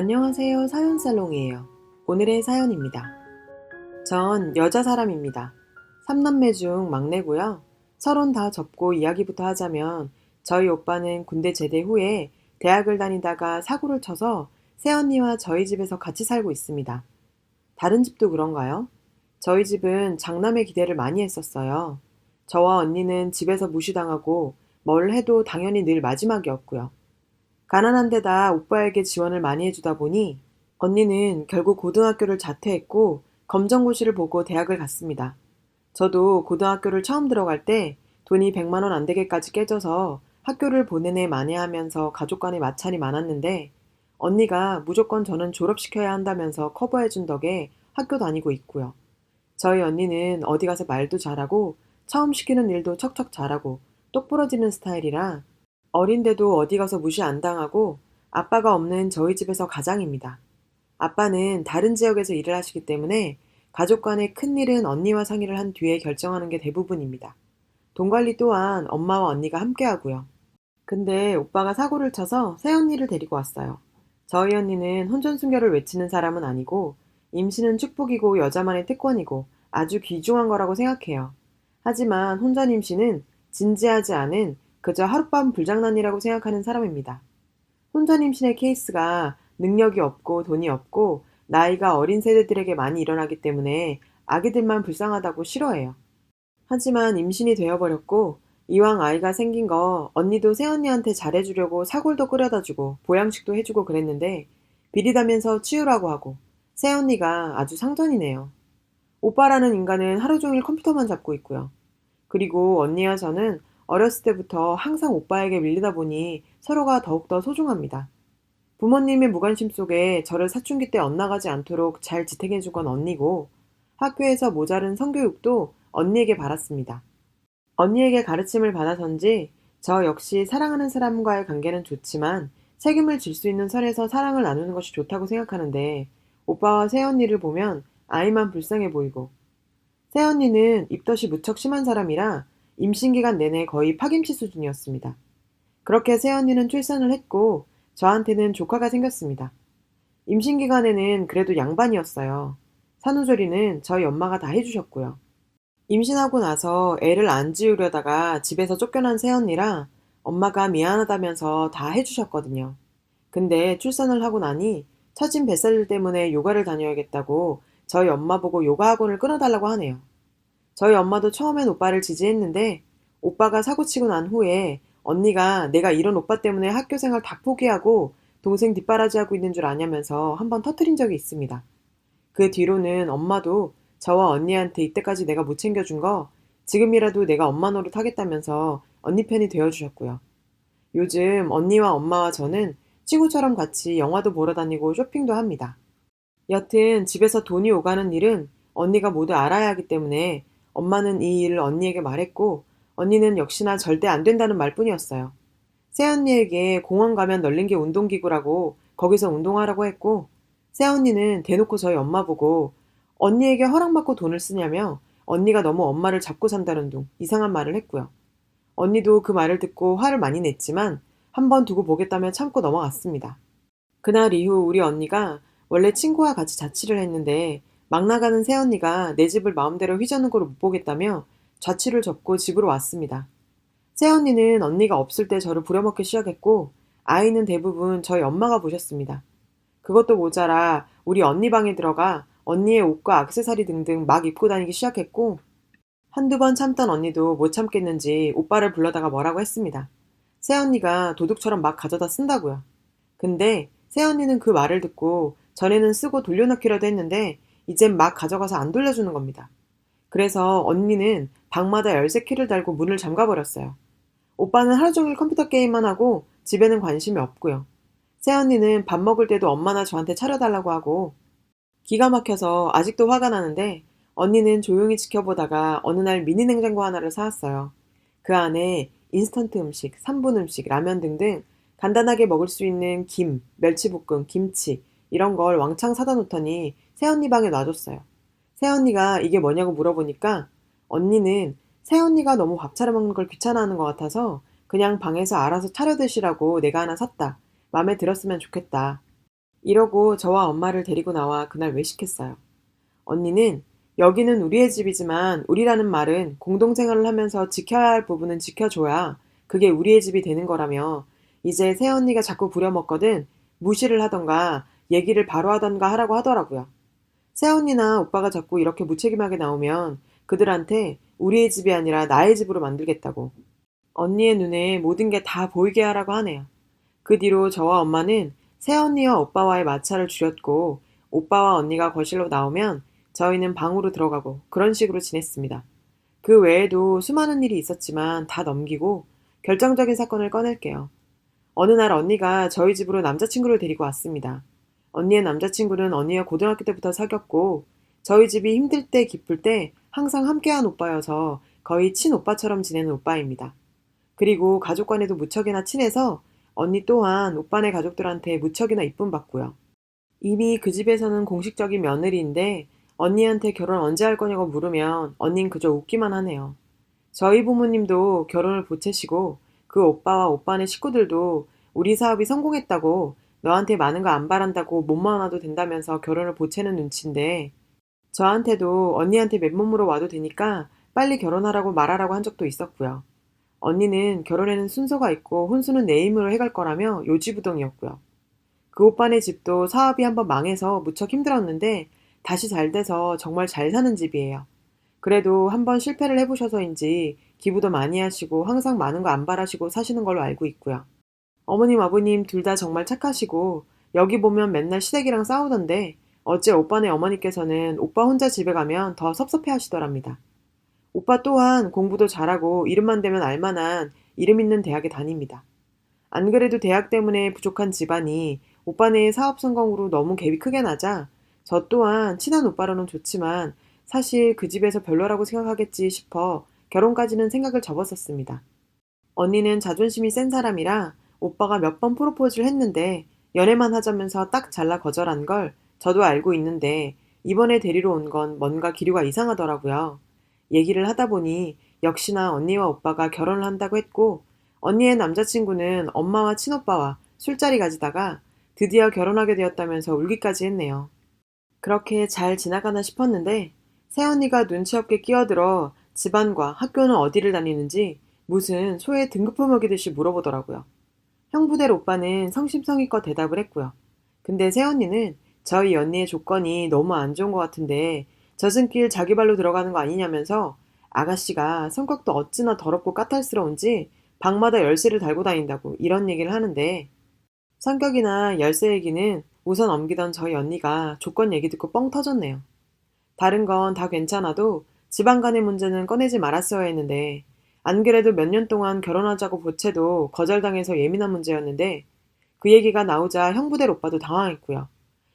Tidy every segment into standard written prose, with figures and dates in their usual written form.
안녕하세요. 사연살롱이에요. 오늘의 사연입니다. 전 여자 사람입니다. 3남매 중 막내고요. 서론 다 접고 이야기부터 하자면 저희 오빠는 군대 제대 후에 대학을 다니다가 사고를 쳐서 새언니와 저희 집에서 같이 살고 있습니다. 다른 집도 그런가요? 저희 집은 장남의 기대를 많이 했었어요. 저와 언니는 집에서 무시당하고 뭘 해도 당연히 늘 마지막이었고요. 가난한 데다 오빠에게 지원을 많이 해주다 보니 언니는 결국 고등학교를 자퇴했고 검정고시를 보고 대학을 갔습니다. 저도 고등학교를 처음 들어갈 때 돈이 100만 원 안 되게까지 깨져서 학교를 보내내 만회하면서 가족 간의 마찰이 많았는데 언니가 무조건 저는 졸업시켜야 한다면서 커버해준 덕에 학교 다니고 있고요. 저희 언니는 어디 가서 말도 잘하고 처음 시키는 일도 척척 잘하고 똑부러지는 스타일이라 어린데도 어디 가서 무시 안 당하고 아빠가 없는 저희 집에서 가장입니다. 아빠는 다른 지역에서 일을 하시기 때문에 가족 간의 큰일은 언니와 상의를 한 뒤에 결정하는 게 대부분입니다. 돈 관리 또한 엄마와 언니가 함께 하고요. 근데 오빠가 사고를 쳐서 새언니를 데리고 왔어요. 저희 언니는 혼전순결을 외치는 사람은 아니고 임신은 축복이고 여자만의 특권이고 아주 귀중한 거라고 생각해요. 하지만 혼전 임신은 진지하지 않은 그저 하룻밤 불장난이라고 생각하는 사람입니다. 혼전 임신의 케이스가 능력이 없고 돈이 없고 나이가 어린 세대들에게 많이 일어나기 때문에 아기들만 불쌍하다고 싫어해요. 하지만 임신이 되어버렸고 이왕 아이가 생긴 거 언니도 새언니한테 잘해주려고 사골도 끓여다 주고 보양식도 해주고 그랬는데 비리다면서 치우라고 하고 새언니가 아주 상전이네요. 오빠라는 인간은 하루 종일 컴퓨터만 잡고 있고요. 그리고 언니와 저는 어렸을 때부터 항상 오빠에게 밀리다 보니 서로가 더욱더 소중합니다. 부모님의 무관심 속에 저를 사춘기 때 엇나가지 않도록 잘 지탱해준 건 언니고 학교에서 모자른 성교육도 언니에게 받았습니다. 언니에게 가르침을 받아서인지 저 역시 사랑하는 사람과의 관계는 좋지만 책임을 질 수 있는 선에서 사랑을 나누는 것이 좋다고 생각하는데 오빠와 새언니를 보면 아이만 불쌍해 보이고 새언니는 입덧이 무척 심한 사람이라 임신기간 내내 거의 파김치 수준이었습니다. 그렇게 새언니는 출산을 했고 저한테는 조카가 생겼습니다. 임신기간에는 그래도 양반이었어요. 산후조리는 저희 엄마가 다 해주셨고요. 임신하고 나서 애를 안 지우려다가 집에서 쫓겨난 새언니라 엄마가 미안하다면서 다 해주셨거든요. 근데 출산을 하고 나니 처진 뱃살 때문에 요가를 다녀야겠다고 저희 엄마 보고 요가 학원을 끊어달라고 하네요. 저희 엄마도 처음엔 오빠를 지지했는데 오빠가 사고치고 난 후에 언니가 내가 이런 오빠 때문에 학교 생활 다 포기하고 동생 뒷바라지하고 있는 줄 아냐면서 한번 터뜨린 적이 있습니다. 그 뒤로는 엄마도 저와 언니한테 이때까지 내가 못 챙겨준 거 지금이라도 내가 엄마 노릇 하겠다면서 언니 편이 되어주셨고요. 요즘 언니와 엄마와 저는 친구처럼 같이 영화도 보러 다니고 쇼핑도 합니다. 여튼 집에서 돈이 오가는 일은 언니가 모두 알아야 하기 때문에 엄마는 이 일을 언니에게 말했고 언니는 역시나 절대 안 된다는 말뿐이었어요. 새언니에게 공원 가면 널린 게 운동기구라고 거기서 운동하라고 했고 새언니는 대놓고 저희 엄마 보고 언니에게 허락받고 돈을 쓰냐며 언니가 너무 엄마를 잡고 산다는 둥 이상한 말을 했고요. 언니도 그 말을 듣고 화를 많이 냈지만 한번 두고 보겠다며 참고 넘어갔습니다. 그날 이후 우리 언니가 원래 친구와 같이 자취를 했는데 막 나가는 새언니가 내 집을 마음대로 휘저는 걸 못 보겠다며 자취를 접고 집으로 왔습니다. 새언니는 언니가 없을 때 저를 부려먹기 시작했고 아이는 대부분 저희 엄마가 보셨습니다. 그것도 모자라 우리 언니 방에 들어가 언니의 옷과 액세서리 등등 막 입고 다니기 시작했고 한두 번 참던 언니도 못 참겠는지 오빠를 불러다가 뭐라고 했습니다. 새언니가 도둑처럼 막 가져다 쓴다고요. 근데 새언니는 그 말을 듣고 전에는 쓰고 돌려놓기라도 했는데 이젠 막 가져가서 안 돌려주는 겁니다. 그래서 언니는 방마다 열쇠 키를 달고 문을 잠가버렸어요. 오빠는 하루 종일 컴퓨터 게임만 하고 집에는 관심이 없고요. 새언니는 밥 먹을 때도 엄마나 저한테 차려달라고 하고 기가 막혀서 아직도 화가 나는데 언니는 조용히 지켜보다가 어느 날 미니 냉장고 하나를 사왔어요. 그 안에 인스턴트 음식, 3분 음식, 라면 등등 간단하게 먹을 수 있는 김, 멸치볶음, 김치 이런 걸 왕창 사다 놓더니 새언니 방에 놔줬어요. 새언니가 이게 뭐냐고 물어보니까 언니는 새언니가 너무 밥 차려 먹는 걸 귀찮아하는 것 같아서 그냥 방에서 알아서 차려 드시라고 내가 하나 샀다. 맘에 들었으면 좋겠다. 이러고 저와 엄마를 데리고 나와 그날 외식했어요. 언니는 여기는 우리의 집이지만 우리라는 말은 공동생활을 하면서 지켜야 할 부분은 지켜줘야 그게 우리의 집이 되는 거라며 이제 새언니가 자꾸 부려먹거든 무시를 하던가 얘기를 바로 하던가 하라고 하더라고요. 새언니나 오빠가 자꾸 이렇게 무책임하게 나오면 그들한테 우리의 집이 아니라 나의 집으로 만들겠다고. 언니의 눈에 모든 게 다 보이게 하라고 하네요. 그 뒤로 저와 엄마는 새언니와 오빠와의 마찰을 줄였고 오빠와 언니가 거실로 나오면 저희는 방으로 들어가고 그런 식으로 지냈습니다. 그 외에도 수많은 일이 있었지만 다 넘기고 결정적인 사건을 꺼낼게요. 어느 날 언니가 저희 집으로 남자친구를 데리고 왔습니다. 언니의 남자친구는 언니와 고등학교 때부터 사귀었고 저희 집이 힘들 때 기쁠 때 항상 함께한 오빠여서 거의 친오빠처럼 지내는 오빠입니다. 그리고 가족 간에도 무척이나 친해서 언니 또한 오빠네 가족들한테 무척이나 이쁨 받고요. 이미 그 집에서는 공식적인 며느리인데 언니한테 결혼 언제 할 거냐고 물으면 언닌 그저 웃기만 하네요. 저희 부모님도 결혼을 보채시고 그 오빠와 오빠네 식구들도 우리 사업이 성공했다고 너한테 많은 거 안 바란다고 몸만 와도 된다면서 결혼을 보채는 눈치인데 저한테도 언니한테 맨몸으로 와도 되니까 빨리 결혼하라고 말하라고 한 적도 있었고요. 언니는 결혼에는 순서가 있고 혼수는 내 힘으로 해갈 거라며 요지부동이었고요. 그 오빠네 집도 사업이 한번 망해서 무척 힘들었는데 다시 잘 돼서 정말 잘 사는 집이에요. 그래도 한번 실패를 해보셔서인지 기부도 많이 하시고 항상 많은 거 안 바라시고 사시는 걸로 알고 있고요. 어머님, 아버님 둘 다 정말 착하시고 여기 보면 맨날 시댁이랑 싸우던데 어째 오빠네 어머니께서는 오빠 혼자 집에 가면 더 섭섭해 하시더랍니다. 오빠 또한 공부도 잘하고 이름만 대면 알만한 이름 있는 대학에 다닙니다. 안 그래도 대학 때문에 부족한 집안이 오빠네의 사업 성공으로 너무 갭이 크게 나자 저 또한 친한 오빠로는 좋지만 사실 그 집에서 별로라고 생각하겠지 싶어 결혼까지는 생각을 접었었습니다. 언니는 자존심이 센 사람이라 오빠가 몇 번 프로포즈를 했는데 연애만 하자면서 딱 잘라 거절한 걸 저도 알고 있는데 이번에 데리러 온 건 뭔가 기류가 이상하더라고요. 얘기를 하다 보니 역시나 언니와 오빠가 결혼을 한다고 했고 언니의 남자친구는 엄마와 친오빠와 술자리 가지다가 드디어 결혼하게 되었다면서 울기까지 했네요. 그렇게 잘 지나가나 싶었는데 새언니가 눈치 없게 끼어들어 집안과 학교는 어디를 다니는지 무슨 소의 등급표 먹이듯이 물어보더라고요. 형부될 오빠는 성심성의껏 대답을 했고요. 근데 새언니는 저희 언니의 조건이 너무 안 좋은 것 같은데 젖은 길 자기 발로 들어가는 거 아니냐면서 아가씨가 성격도 어찌나 더럽고 까탈스러운지 방마다 열쇠를 달고 다닌다고 이런 얘기를 하는데 성격이나 열쇠 얘기는 우선 넘기던 저희 언니가 조건 얘기 듣고 뻥 터졌네요. 다른 건 다 괜찮아도 집안 간의 문제는 꺼내지 말았어야 했는데 안 그래도 몇 년 동안 결혼하자고 보채도 거절당해서 예민한 문제였는데 그 얘기가 나오자 형부될 오빠도 당황했고요.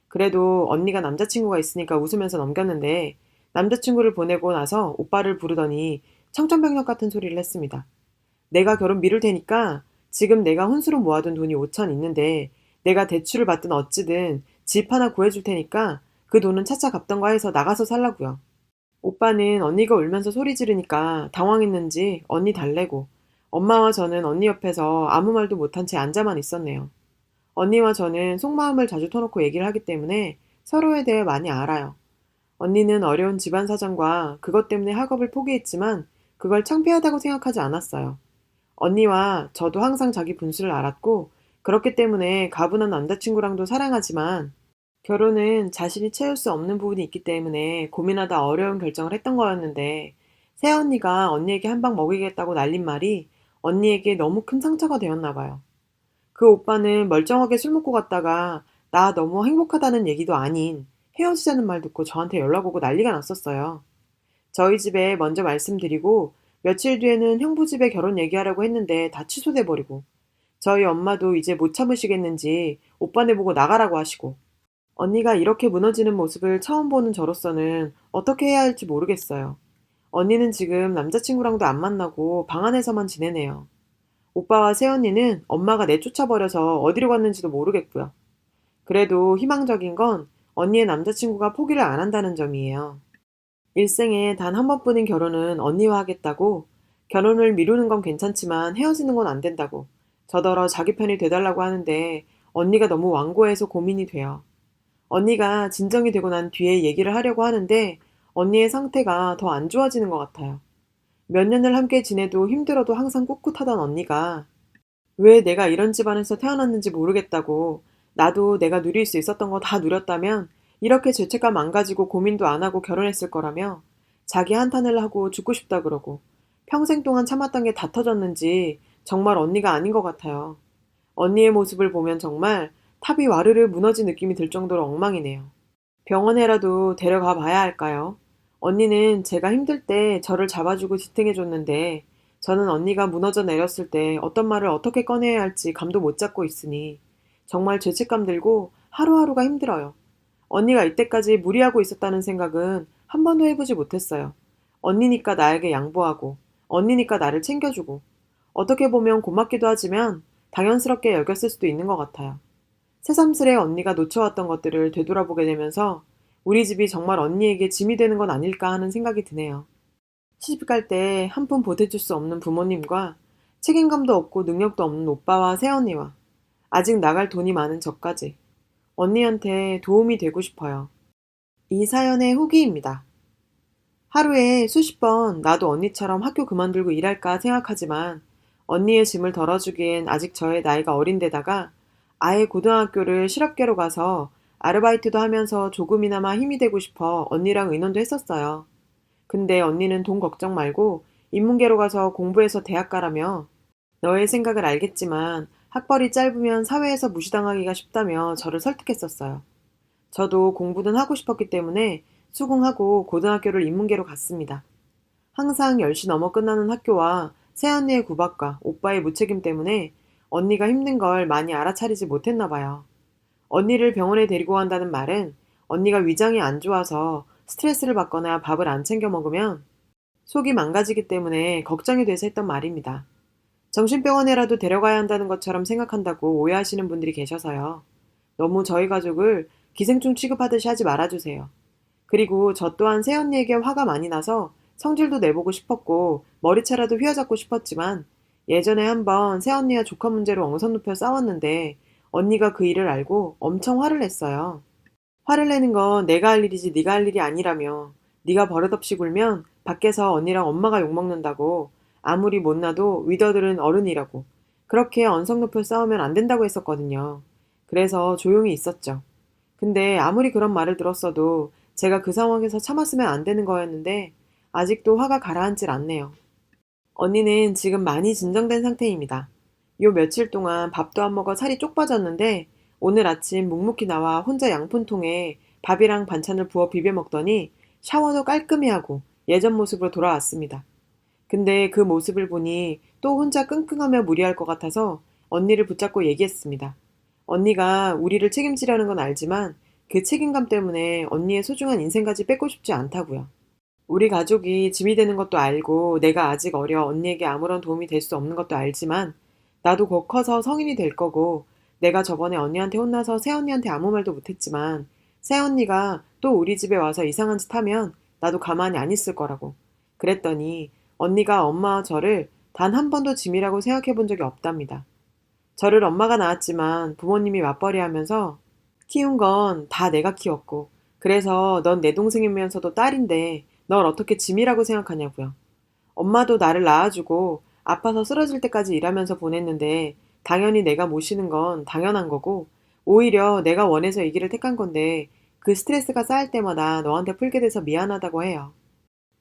그래도 언니가 남자친구가 있으니까 웃으면서 넘겼는데 남자친구를 보내고 나서 오빠를 부르더니 청천벽력 같은 소리를 했습니다. 내가 결혼 미룰 테니까 지금 내가 혼수로 모아둔 돈이 5천 있는데 내가 대출을 받든 어찌든 집 하나 구해줄 테니까 그 돈은 차차 갚던가 해서 나가서 살라고요. 오빠는 언니가 울면서 소리 지르니까 당황했는지 언니 달래고 엄마와 저는 언니 옆에서 아무 말도 못한 채 앉아만 있었네요. 언니와 저는 속마음을 자주 터놓고 얘기를 하기 때문에 서로에 대해 많이 알아요. 언니는 어려운 집안 사정과 그것 때문에 학업을 포기했지만 그걸 창피하다고 생각하지 않았어요. 언니와 저도 항상 자기 분수를 알았고 그렇기 때문에 가분한 남자친구랑도 사랑하지만 결혼은 자신이 채울 수 없는 부분이 있기 때문에 고민하다 어려운 결정을 했던 거였는데 새언니가 언니에게 한 방 먹이겠다고 날린 말이 언니에게 너무 큰 상처가 되었나 봐요. 그 오빠는 멀쩡하게 술 먹고 갔다가 나 너무 행복하다는 얘기도 아닌 헤어지자는 말 듣고 저한테 연락 오고 난리가 났었어요. 저희 집에 먼저 말씀드리고 며칠 뒤에는 형부 집에 결혼 얘기하려고 했는데 다 취소돼 버리고 저희 엄마도 이제 못 참으시겠는지 오빠네 보고 나가라고 하시고 언니가 이렇게 무너지는 모습을 처음 보는 저로서는 어떻게 해야 할지 모르겠어요. 언니는 지금 남자친구랑도 안 만나고 방 안에서만 지내네요. 오빠와 새언니는 엄마가 내쫓아버려서 어디로 갔는지도 모르겠고요. 그래도 희망적인 건 언니의 남자친구가 포기를 안 한다는 점이에요. 일생에 단 한 번뿐인 결혼은 언니와 하겠다고 결혼을 미루는 건 괜찮지만 헤어지는 건 안 된다고 저더러 자기 편이 돼달라고 하는데 언니가 너무 완고해서 고민이 돼요. 언니가 진정이 되고 난 뒤에 얘기를 하려고 하는데 언니의 상태가 더 안 좋아지는 것 같아요. 몇 년을 함께 지내도 힘들어도 항상 꿋꿋하던 언니가 왜 내가 이런 집안에서 태어났는지 모르겠다고 나도 내가 누릴 수 있었던 거 다 누렸다면 이렇게 죄책감 안 가지고 고민도 안 하고 결혼했을 거라며 자기 한탄을 하고 죽고 싶다 그러고 평생 동안 참았던 게 다 터졌는지 정말 언니가 아닌 것 같아요. 언니의 모습을 보면 정말 탑이 와르르 무너진 느낌이 들 정도로 엉망이네요. 병원에라도 데려가 봐야 할까요? 언니는 제가 힘들 때 저를 잡아주고 지탱해줬는데 저는 언니가 무너져 내렸을 때 어떤 말을 어떻게 꺼내야 할지 감도 못 잡고 있으니 정말 죄책감 들고 하루하루가 힘들어요. 언니가 이때까지 무리하고 있었다는 생각은 한 번도 해보지 못했어요. 언니니까 나에게 양보하고 언니니까 나를 챙겨주고 어떻게 보면 고맙기도 하지만 당연스럽게 여겼을 수도 있는 것 같아요. 새삼스레 언니가 놓쳐왔던 것들을 되돌아보게 되면서 우리 집이 정말 언니에게 짐이 되는 건 아닐까 하는 생각이 드네요. 시집갈 때 한 푼 보태줄 수 없는 부모님과 책임감도 없고 능력도 없는 오빠와 새언니와 아직 나갈 돈이 많은 저까지 언니한테 도움이 되고 싶어요. 이 사연의 후기입니다. 하루에 수십 번 나도 언니처럼 학교 그만두고 일할까 생각하지만 언니의 짐을 덜어주기엔 아직 저의 나이가 어린데다가 아예 고등학교를 실업계로 가서 아르바이트도 하면서 조금이나마 힘이 되고 싶어 언니랑 의논도 했었어요. 근데 언니는 돈 걱정 말고 인문계로 가서 공부해서 대학 가라며 너의 생각을 알겠지만 학벌이 짧으면 사회에서 무시당하기가 쉽다며 저를 설득했었어요. 저도 공부는 하고 싶었기 때문에 수긍하고 고등학교를 인문계로 갔습니다. 항상 10시 넘어 끝나는 학교와 새언니의 구박과 오빠의 무책임 때문에 언니가 힘든 걸 많이 알아차리지 못했나 봐요. 언니를 병원에 데리고 간다는 말은 언니가 위장이 안 좋아서 스트레스를 받거나 밥을 안 챙겨 먹으면 속이 망가지기 때문에 걱정이 돼서 했던 말입니다. 정신병원에라도 데려가야 한다는 것처럼 생각한다고 오해하시는 분들이 계셔서요. 너무 저희 가족을 기생충 취급하듯이 하지 말아주세요. 그리고 저 또한 새언니에게 화가 많이 나서 성질도 내보고 싶었고 머리채라도 휘어잡고 싶었지만 예전에 한번 새언니와 조카 문제로 엉선 높여 싸웠는데 언니가 그 일을 알고 엄청 화를 냈어요. 화를 내는 건 내가 할 일이지 네가 할 일이 아니라며 네가 버릇없이 굴면 밖에서 언니랑 엄마가 욕먹는다고 아무리 못나도 위더들은 어른이라고 그렇게 언성 높여 싸우면 안 된다고 했었거든요. 그래서 조용히 있었죠. 근데 아무리 그런 말을 들었어도 제가 그 상황에서 참았으면 안 되는 거였는데 아직도 화가 가라앉질 않네요. 언니는 지금 많이 진정된 상태입니다. 요 며칠 동안 밥도 안 먹어 살이 쪽 빠졌는데 오늘 아침 묵묵히 나와 혼자 양푼통에 밥이랑 반찬을 부어 비벼 먹더니 샤워도 깔끔히 하고 예전 모습으로 돌아왔습니다. 근데 그 모습을 보니 또 혼자 끙끙하며 무리할 것 같아서 언니를 붙잡고 얘기했습니다. 언니가 우리를 책임지려는 건 알지만 그 책임감 때문에 언니의 소중한 인생까지 뺏고 싶지 않다고요. 우리 가족이 짐이 되는 것도 알고 내가 아직 어려 언니에게 아무런 도움이 될 수 없는 것도 알지만 나도 곧 커서 성인이 될 거고 내가 저번에 언니한테 혼나서 새언니한테 아무 말도 못했지만 새언니가 또 우리 집에 와서 이상한 짓 하면 나도 가만히 안 있을 거라고. 그랬더니 언니가 엄마와 저를 단 한 번도 짐이라고 생각해 본 적이 없답니다. 저를 엄마가 낳았지만 부모님이 맞벌이 하면서 키운 건 다 내가 키웠고 그래서 넌 내 동생이면서도 딸인데 널 어떻게 짐이라고 생각하냐고요. 엄마도 나를 낳아주고 아파서 쓰러질 때까지 일하면서 보냈는데 당연히 내가 모시는 건 당연한 거고 오히려 내가 원해서 이 길을 택한 건데 그 스트레스가 쌓일 때마다 너한테 풀게 돼서 미안하다고 해요.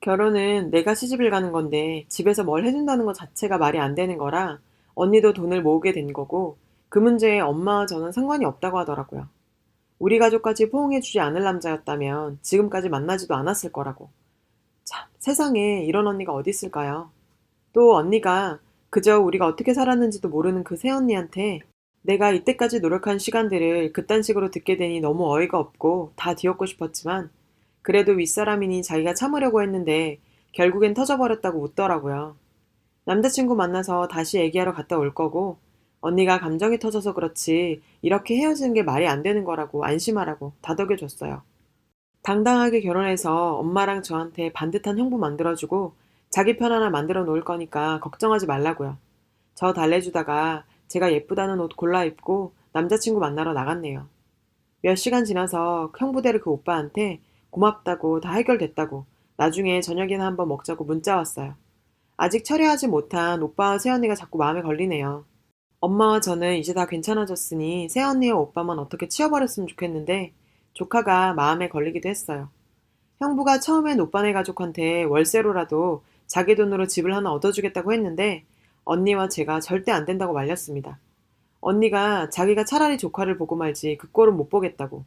결혼은 내가 시집을 가는 건데 집에서 뭘 해준다는 것 자체가 말이 안 되는 거라 언니도 돈을 모으게 된 거고 그 문제에 엄마와 저는 상관이 없다고 하더라고요. 우리 가족까지 포옹해주지 않을 남자였다면 지금까지 만나지도 않았을 거라고. 참, 세상에 이런 언니가 어디 있을까요? 또 언니가 그저 우리가 어떻게 살았는지도 모르는 그 새언니한테 내가 이때까지 노력한 시간들을 그딴 식으로 듣게 되니 너무 어이가 없고 다 뒤엎고 싶었지만 그래도 윗사람이니 자기가 참으려고 했는데 결국엔 터져버렸다고 웃더라고요. 남자친구 만나서 다시 얘기하러 갔다 올 거고 언니가 감정이 터져서 그렇지 이렇게 헤어지는 게 말이 안 되는 거라고 안심하라고 다독여줬어요. 당당하게 결혼해서 엄마랑 저한테 반듯한 형부 만들어주고 자기 편 하나 만들어 놓을 거니까 걱정하지 말라고요. 저 달래주다가 제가 예쁘다는 옷 골라 입고 남자친구 만나러 나갔네요. 몇 시간 지나서 형부대를 그 오빠한테 고맙다고 다 해결됐다고 나중에 저녁이나 한번 먹자고 문자 왔어요. 아직 처리하지 못한 오빠와 새언니가 자꾸 마음에 걸리네요. 엄마와 저는 이제 다 괜찮아졌으니 새언니와 오빠만 어떻게 치워버렸으면 좋겠는데 조카가 마음에 걸리기도 했어요. 형부가 처음엔 오빠네 가족한테 월세로라도 자기 돈으로 집을 하나 얻어주겠다고 했는데 언니와 제가 절대 안 된다고 말렸습니다. 언니가 자기가 차라리 조카를 보고 말지 그 꼴은 못 보겠다고.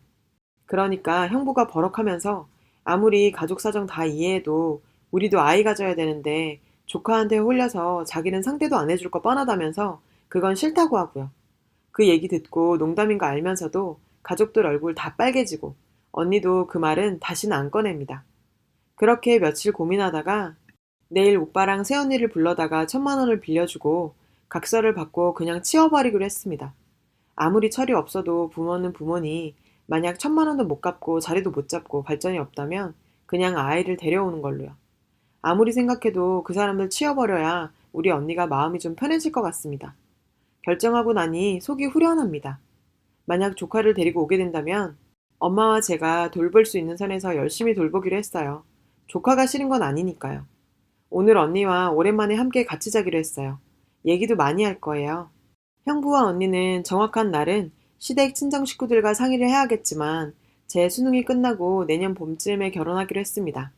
그러니까 형부가 버럭하면서 아무리 가족 사정 다 이해해도 우리도 아이 가져야 되는데 조카한테 홀려서 자기는 상대도 안 해줄 거 뻔하다면서 그건 싫다고 하고요. 그 얘기 듣고 농담인 거 알면서도 가족들 얼굴 다 빨개지고 언니도 그 말은 다시는 안 꺼냅니다. 그렇게 며칠 고민하다가 내일 오빠랑 새언니를 불러다가 1,000만 원을 빌려주고 각서를 받고 그냥 치워버리기로 했습니다. 아무리 철이 없어도 부모는 부모니 만약 1,000만 원도 못 갚고 자리도 못 잡고 발전이 없다면 그냥 아이를 데려오는 걸로요. 아무리 생각해도 그 사람들 치워버려야 우리 언니가 마음이 좀 편해질 것 같습니다. 결정하고 나니 속이 후련합니다. 만약 조카를 데리고 오게 된다면 엄마와 제가 돌볼 수 있는 선에서 열심히 돌보기로 했어요. 조카가 싫은 건 아니니까요. 오늘 언니와 오랜만에 함께 같이 자기로 했어요. 얘기도 많이 할 거예요. 형부와 언니는 정확한 날은 시댁 친정 식구들과 상의를 해야겠지만 제 수능이 끝나고 내년 봄쯤에 결혼하기로 했습니다.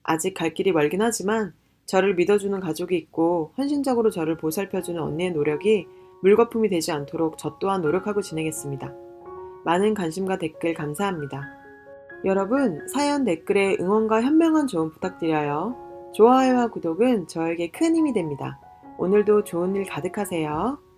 아직 갈 길이 멀긴 하지만 저를 믿어주는 가족이 있고 헌신적으로 저를 보살펴주는 언니의 노력이 물거품이 되지 않도록 저 또한 노력하고 지내겠습니다. 많은 관심과 댓글 감사합니다. 여러분, 사연 댓글에 응원과 현명한 조언 부탁드려요. 좋아요와 구독은 저에게 큰 힘이 됩니다. 오늘도 좋은 일 가득하세요.